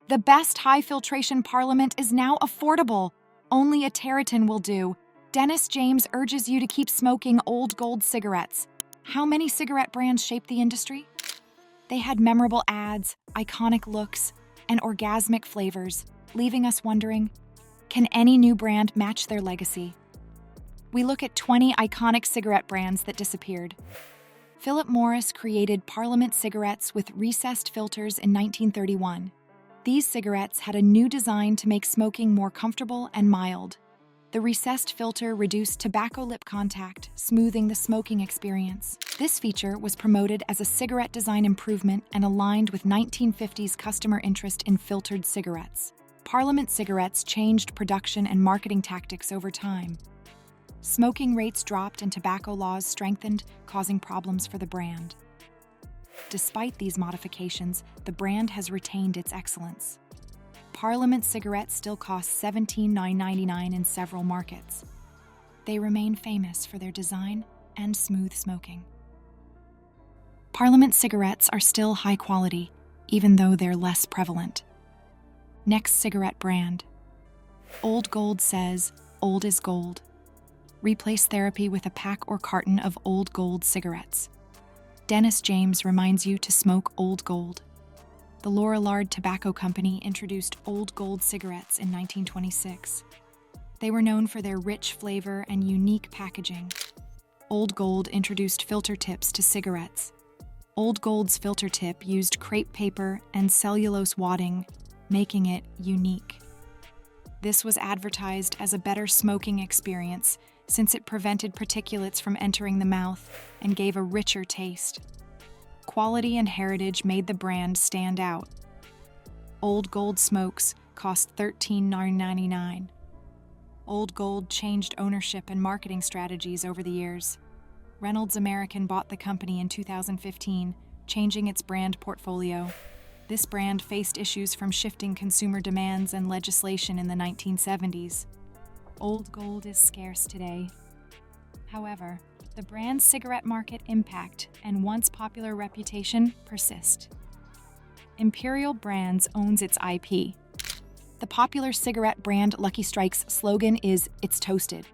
The best high-filtration Parliament is now affordable. Only a Teron will do. Dennis James urges you to keep smoking Old Gold cigarettes. How many cigarette brands shaped the industry? They had memorable ads, iconic looks, and orgasmic flavors, leaving us wondering, can any new brand match their legacy? We look at 20 iconic cigarette brands that disappeared. Philip Morris created Parliament cigarettes with recessed filters in 1931. These cigarettes had a new design to make smoking more comfortable and mild. The recessed filter reduced tobacco lip contact, smoothing the smoking experience. This feature was promoted as a cigarette design improvement and aligned with 1950s customer interest in filtered cigarettes. Parliament cigarettes changed production and marketing tactics over time. Smoking rates dropped and tobacco laws strengthened, causing problems for the brand. Despite these modifications, the brand has retained its excellence. Parliament cigarettes still cost $17.99 in several markets. They remain famous for their design and smooth smoking. Parliament cigarettes are still high quality, even though they're less prevalent. Next cigarette brand. Old Gold says, old is gold. Replace therapy with a pack or carton of Old Gold cigarettes. Dennis James reminds you to smoke Old Gold. The Lorillard Tobacco Company introduced Old Gold cigarettes in 1926. They were known for their rich flavor and unique packaging. Old Gold introduced filter tips to cigarettes. Old Gold's filter tip used crepe paper and cellulose wadding, making it unique. This was advertised as a better smoking experience since it prevented particulates from entering the mouth and gave a richer taste. Quality and heritage made the brand stand out. Old Gold smokes cost $13.99. Old Gold changed ownership and marketing strategies over the years. Reynolds American bought the company in 2015, changing its brand portfolio. This brand faced issues from shifting consumer demands and legislation in the 1970s. Old Gold is scarce today. However, the brand's cigarette market impact and once popular reputation persist. Imperial Brands owns its IP. The popular cigarette brand Lucky Strike's slogan is, "It's toasted."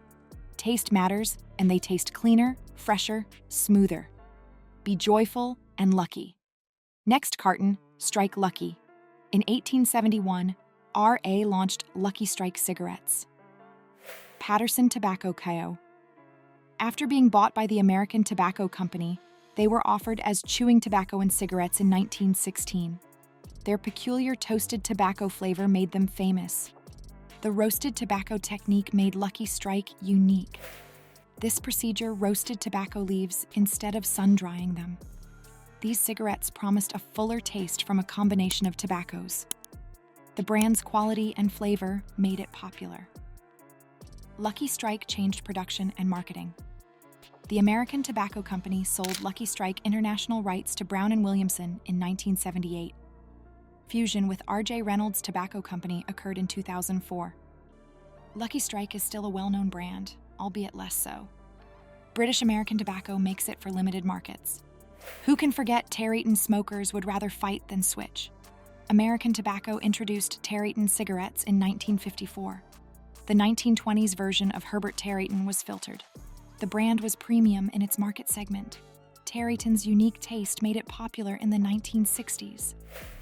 Taste matters, and they taste cleaner, fresher, smoother. Be joyful and lucky. Next carton, Strike Lucky. In 1871, R.A. launched Lucky Strike cigarettes. Patterson Tobacco Co. After being bought by the American Tobacco Company, they were offered as chewing tobacco and cigarettes in 1916. Their peculiar toasted tobacco flavor made them famous. The roasted tobacco technique made Lucky Strike unique. This procedure roasted tobacco leaves instead of sun-drying them. These cigarettes promised a fuller taste from a combination of tobaccos. The brand's quality and flavor made it popular. Lucky Strike changed production and marketing. The American Tobacco Company sold Lucky Strike international rights to Brown & Williamson in 1978. Fusion with R.J. Reynolds Tobacco Company occurred in 2004. Lucky Strike is still a well-known brand, albeit less so. British American Tobacco makes it for limited markets. Who can forget Teron smokers would rather fight than switch? American Tobacco introduced Teron cigarettes in 1954. The 1920s version of Herbert Ttin was filtered. The brand was premium in its market segment. Teron's unique taste made it popular in the 1960s.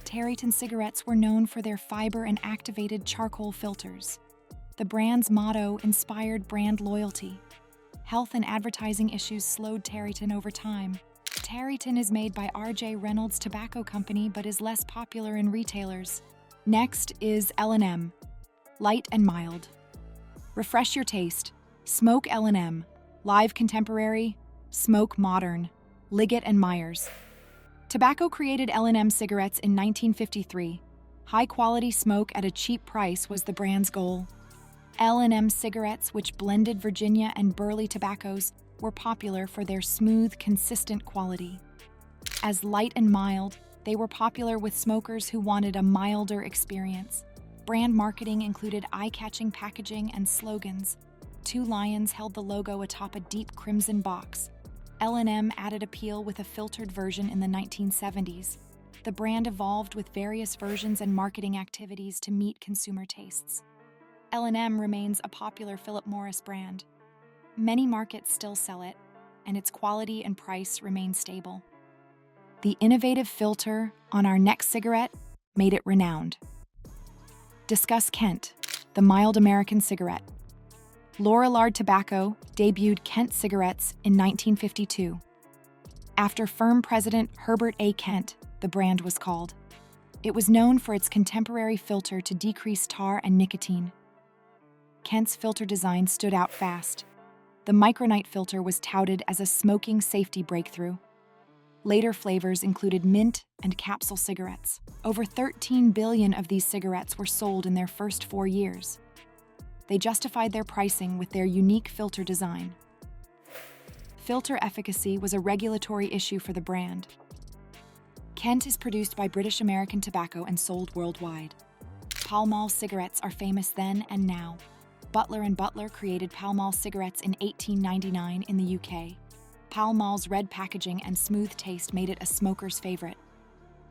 Teron cigarettes were known for their fiber and activated charcoal filters. The brand's motto inspired brand loyalty. Health and advertising issues slowed Teron over time. Teron is made by R.J. Reynolds Tobacco Company but is less popular in retailers. Next is L&M, light and mild. Refresh your taste. Smoke L&M, Live Contemporary, Smoke Modern, Liggett and Myers. Tobacco created L&M cigarettes in 1953. High-quality smoke at a cheap price was the brand's goal. L&M cigarettes, which blended Virginia and Burley tobaccos, were popular for their smooth, consistent quality. As light and mild, they were popular with smokers who wanted a milder experience. Brand marketing included eye-catching packaging and slogans. Two lions held the logo atop a deep crimson box. L&M added appeal with a filtered version in the 1970s. The brand evolved with various versions and marketing activities to meet consumer tastes. L&M remains a popular Philip Morris brand. Many markets still sell it, and its quality and price remain stable. The innovative filter on our next cigarette made it renowned. Discuss Kent, the mild American cigarette. Lorillard Tobacco debuted Kent cigarettes in 1952. After firm president Herbert Ttin, the brand was called. It was known for its contemporary filter to decrease tar and nicotine. Kent's filter design stood out fast. The micronite filter was touted as a smoking safety breakthrough. Later flavors included mint and capsule cigarettes. Over 13 billion of these cigarettes were sold in their first 4 years. They justified their pricing with their unique filter design. Filter efficacy was a regulatory issue for the brand. Kent is produced by British American Tobacco and sold worldwide. Pall Mall cigarettes are famous then and now. Butler & Butler created Pall Mall cigarettes in 1899 in the UK. Pall Mall's red packaging and smooth taste made it a smoker's favorite.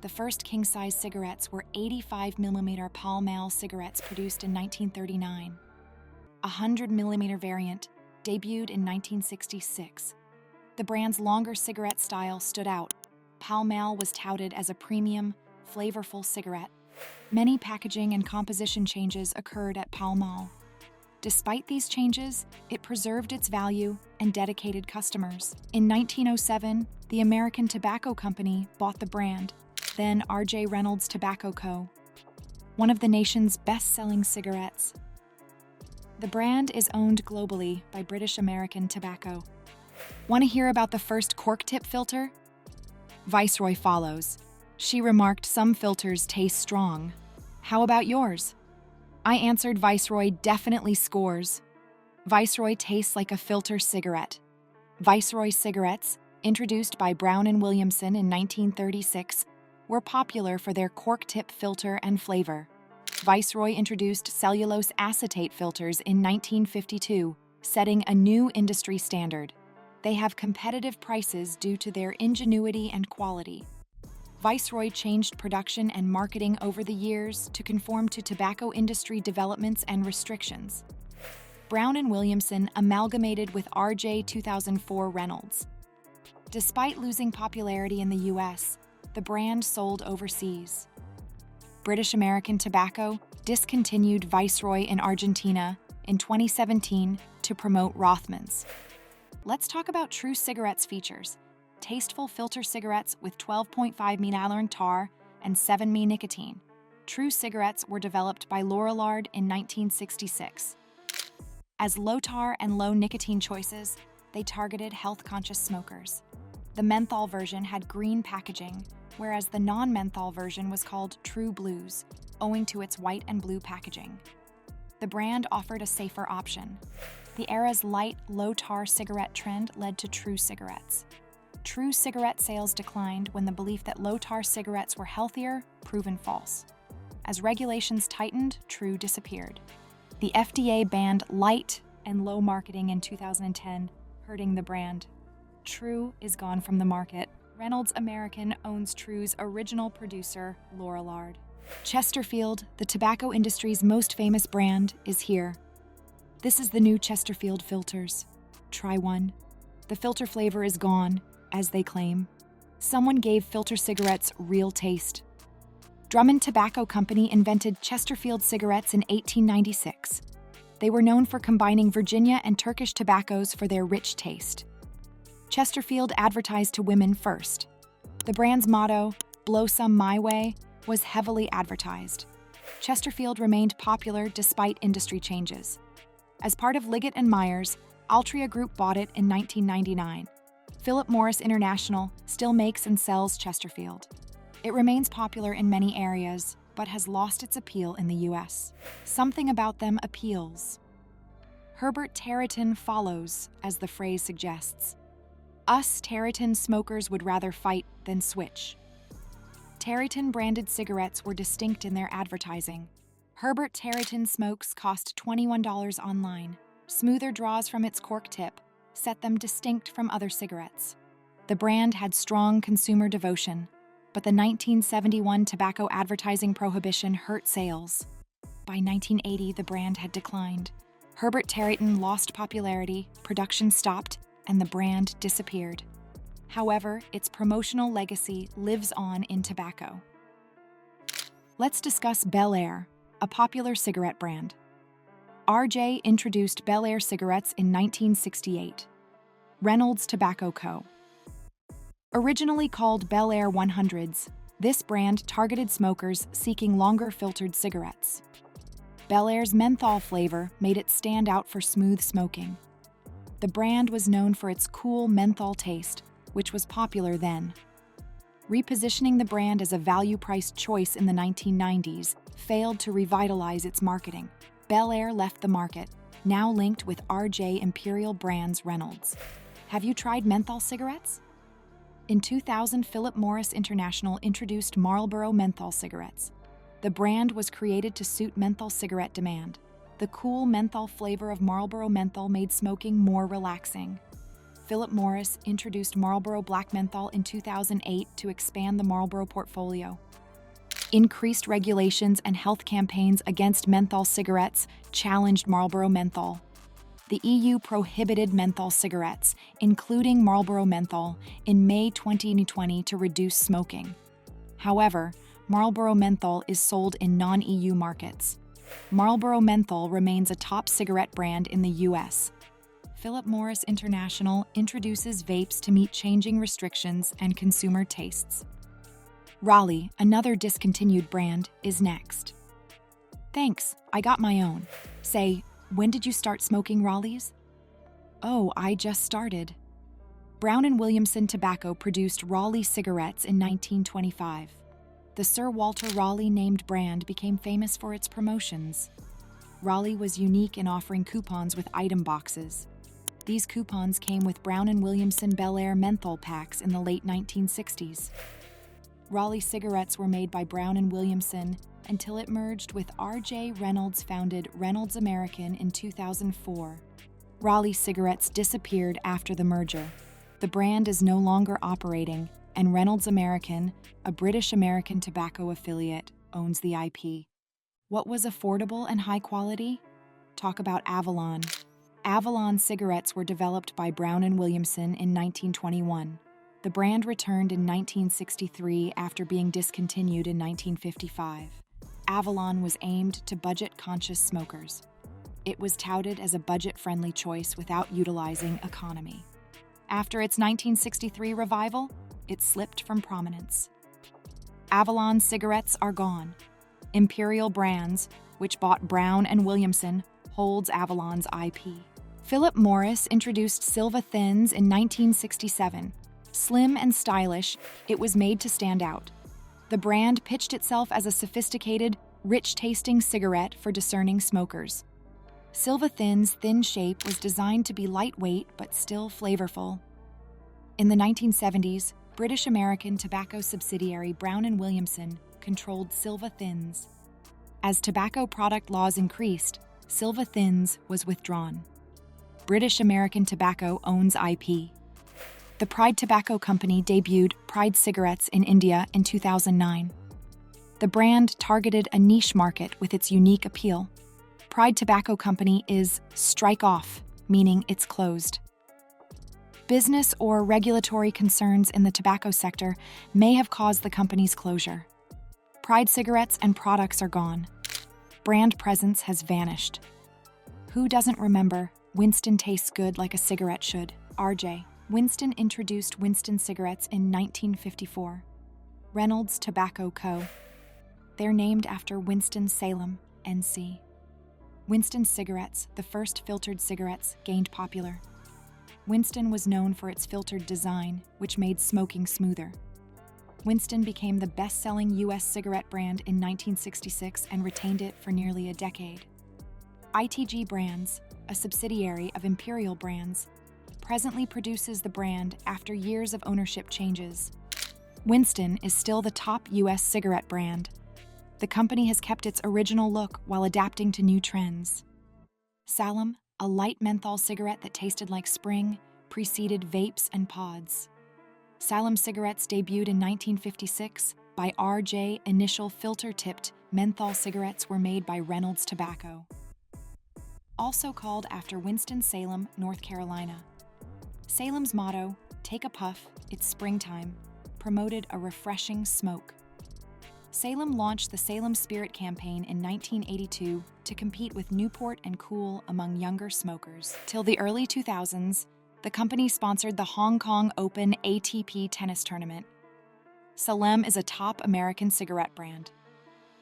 The first king-size cigarettes were 85mm Pall Mall cigarettes produced in 1939. A 100mm variant debuted in 1966. The brand's longer cigarette style stood out. Pall Mall was touted as a premium, flavorful cigarette. Many packaging and composition changes occurred at Pall Mall. Despite these changes, it preserved its value and dedicated customers. In 1907, the American Tobacco Company bought the brand, then R.J. Reynolds Tobacco Co., one of the nation's best-selling cigarettes. The brand is owned globally by British American Tobacco. Want to hear about the first cork tip filter? Viceroy follows. She remarked some filters taste strong. How about yours? I answered Viceroy definitely scores. Viceroy tastes like a filter cigarette. Viceroy cigarettes, introduced by Brown and Williamson in 1936, were popular for their cork tip filter and flavor. Viceroy introduced cellulose acetate filters in 1952, setting a new industry standard. They have competitive prices due to their ingenuity and quality. Viceroy changed production and marketing over the years to conform to tobacco industry developments and restrictions. Brown and Williamson amalgamated with RJ 2004 Reynolds. Despite losing popularity in the US, the brand sold overseas. British American Tobacco discontinued Viceroy in Argentina in 2017 to promote Rothmans. Let's talk about True Cigarettes features. Tasteful filter cigarettes with 12.5 naloxone tar and 7 nicotine. True cigarettes were developed by Lorillard in 1966. As low tar and low nicotine choices, they targeted health-conscious smokers. The menthol version had green packaging, whereas the non-menthol version was called True Blues, owing to its white and blue packaging. The brand offered a safer option. The era's light, low-tar cigarette trend led to True cigarettes. True cigarette sales declined when the belief that low-tar cigarettes were healthier proven false. As regulations tightened, True disappeared. The FDA banned light and low marketing in 2010, hurting the brand. True is gone from the market. Reynolds American owns True's original producer, Lorillard. Chesterfield, the tobacco industry's most famous brand, is here. This is the new Chesterfield filters. Try one. The filter flavor is gone, as they claim. Someone gave filter cigarettes real taste. Drummond Tobacco Company invented Chesterfield cigarettes in 1896. They were known for combining Virginia and Turkish tobaccos for their rich taste. Chesterfield advertised to women first. The brand's motto, "Blow some my way," was heavily advertised. Chesterfield remained popular despite industry changes. As part of Liggett & Myers, Altria Group bought it in 1999. Philip Morris International still makes and sells Chesterfield. It remains popular in many areas, but has lost its appeal in the US. Something about them appeals. Herbert Ttin follows, as the phrase suggests. Us Ttin smokers would rather fight than switch. Ttin branded cigarettes were distinct in their advertising. Herbert Ttin smokes cost $21 online. Smoother draws from its cork tip set them distinct from other cigarettes. The brand had strong consumer devotion. but the 1971 tobacco advertising prohibition hurt sales. By 1980, the brand had declined. Herbert Ttin lost popularity, production stopped, and the brand disappeared. However, its promotional legacy lives on in tobacco. Let's discuss Belair, a popular cigarette brand. RJ introduced Belair cigarettes in 1968. Reynolds Tobacco Co. Originally called Belair 100s, this brand targeted smokers seeking longer filtered cigarettes. Belair's menthol flavor made it stand out for smooth smoking. The brand was known for its cool menthol taste, which was popular then. Repositioning the brand as a value-priced choice in the 1990s failed to revitalize its marketing. Belair left the market, now linked with RJ Imperial Brands Reynolds. Have you tried menthol cigarettes? In 2000, Philip Morris International introduced Marlboro menthol cigarettes. The brand was created to suit menthol cigarette demand. The cool menthol flavor of Marlboro menthol made smoking more relaxing. Philip Morris introduced Marlboro Black Menthol in 2008 to expand the Marlboro portfolio. Increased regulations and health campaigns against menthol cigarettes challenged Marlboro menthol. The EU prohibited menthol cigarettes, including Marlboro menthol, in May 2020 to reduce smoking. However, Marlboro menthol is sold in non-EU markets. Marlboro menthol remains a top cigarette brand in the US. Philip Morris International introduces vapes to meet changing restrictions and consumer tastes. Raleigh, another discontinued brand, is next. Thanks, I got my own. Say, when did you start smoking Raleighs? Oh, I just started. Brown & Williamson Tobacco produced Raleigh cigarettes in 1925. The Sir Walter Raleigh named brand became famous for its promotions. Raleigh was unique in offering coupons with item boxes. These coupons came with Brown & Williamson Belair menthol packs in the late 1960s. Raleigh cigarettes were made by Brown & Williamson until it merged with R.J. Reynolds-founded Reynolds American in 2004. Raleigh cigarettes disappeared after the merger. The brand is no longer operating, and Reynolds American, a British American tobacco affiliate, owns the IP. What was affordable and high quality? Talk about Avalon. Avalon cigarettes were developed by Brown & Williamson in 1921. The brand returned in 1963 after being discontinued in 1955. Avalon was aimed to budget-conscious smokers. It was touted as a budget-friendly choice without utilizing economy. After its 1963 revival, it slipped from prominence. Avalon cigarettes are gone. Imperial Brands, which bought Brown & Williamson, holds Avalon's IP. Philip Morris introduced Silva Thins in 1967. Slim and stylish, it was made to stand out. The brand pitched itself as a sophisticated, rich-tasting cigarette for discerning smokers. Silva Thin's thin shape was designed to be lightweight but still flavorful. In the 1970s, British American tobacco subsidiary Brown & Williamson controlled Silva Thins. As tobacco product laws increased, Silva Thins was withdrawn. British American Tobacco owns IP. The Pride Tobacco Company debuted Pride cigarettes in India in 2009. The brand targeted a niche market with its unique appeal. Pride Tobacco Company is strike off, meaning it's closed. Business or regulatory concerns in the tobacco sector may have caused the company's closure. Pride cigarettes and products are gone. Brand presence has vanished. Who doesn't remember Winston tastes good like a cigarette should? RJ. Winston introduced Winston cigarettes in 1954. Reynolds Tobacco Co. They're named after Winston-Salem, NC. Winston cigarettes, the first filtered cigarettes, gained popular. Winston was known for its filtered design, which made smoking smoother. Winston became the best-selling U.S. cigarette brand in 1966 and retained it for nearly a decade. ITG Brands, a subsidiary of Imperial Brands, presently produces the brand after years of ownership changes. Winston is still the top U.S. cigarette brand. The company has kept its original look while adapting to new trends. Salem, a light menthol cigarette that tasted like spring, preceded vapes and pods. Salem cigarettes debuted in 1956 by R.J. Initial filter-tipped menthol cigarettes were made by Reynolds Tobacco. Also called after Winston-Salem, North Carolina. Salem's motto, "Take a puff, it's springtime," promoted a refreshing smoke. Salem launched the Salem Spirit campaign in 1982 to compete with Newport and Kool among younger smokers. Till the early 2000s, the company sponsored the Hong Kong Open ATP tennis tournament. Salem is a top American cigarette brand.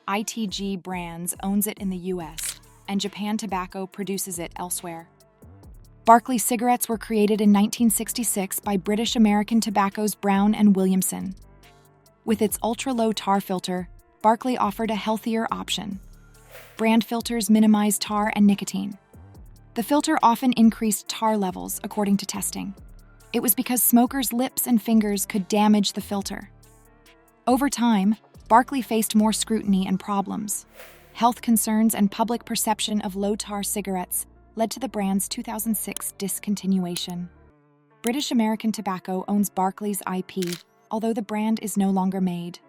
ITG Brands owns it in the US, and Japan Tobacco produces it elsewhere. Barclay cigarettes were created in 1966 by British American Tobacco's Brown and Williamson. With its ultra-low tar filter, Barclay offered a healthier option. Brand filters minimize tar and nicotine. The filter often increased tar levels, according to testing. It was because smokers' lips and fingers could damage the filter. Over time, Barclay faced more scrutiny and problems. Health concerns and public perception of low-tar cigarettes led to the brand's 2006 discontinuation. British American Tobacco owns Barclay's IP, although the brand is no longer made.